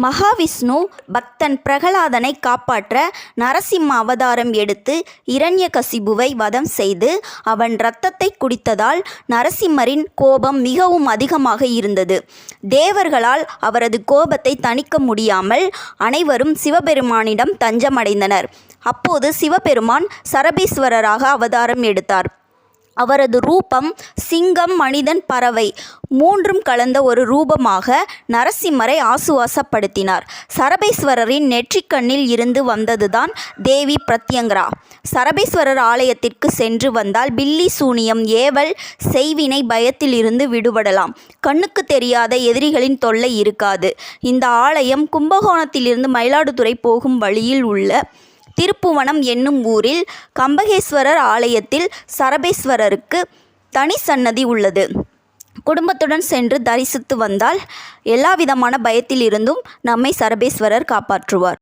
மகாவிஷ்ணு பக்தன் பிரகலாதனை காப்பாற்ற நரசிம்ம அவதாரம் எடுத்து இரண்யகசிபுவை வதம் செய்து அவன் இரத்தத்தை குடித்ததால் நரசிம்மரின் கோபம் மிகவும் அதிகமாக இருந்தது. தேவர்களால் அவரது கோபத்தை தணிக்க முடியாமல் அனைவரும் சிவபெருமானிடம் தஞ்சமடைந்தனர். அப்போது சிவபெருமான் சரபேஸ்வரராக அவதாரம் எடுத்தார். அவரது ரூபம் சிங்கம், மனிதன், பறவை மூன்றும் கலந்த ஒரு ரூபமாக நரசிம்மரை ஆசுவாசப்படுத்தினார். சரபேஸ்வரரின் நெற்றிக்கண்ணில் இருந்து வந்ததுதான் தேவி பிரத்யங்கரா. சரபேஸ்வரர் ஆலயத்திற்கு சென்று வந்தால் பில்லி சூனியம், ஏவல், செய்வினை பயத்தில் இருந்து விடுபடலாம். கண்ணுக்கு தெரியாத எதிரிகளின் தொல்லை இருக்காது. இந்த ஆலயம் கும்பகோணத்திலிருந்து மயிலாடுதுறை போகும் வழியில் உள்ள திருப்புவனம் என்னும் ஊரில் கம்பகேஸ்வரர் ஆலயத்தில் சரபேஸ்வரருக்கு தனி சன்னதி உள்ளது. குடும்பத்துடன் சென்று தரிசித்து வந்தால் எல்லாவிதமான பயத்தில் இருந்தும் நம்மை சரபேஸ்வரர் காப்பாற்றுவார்.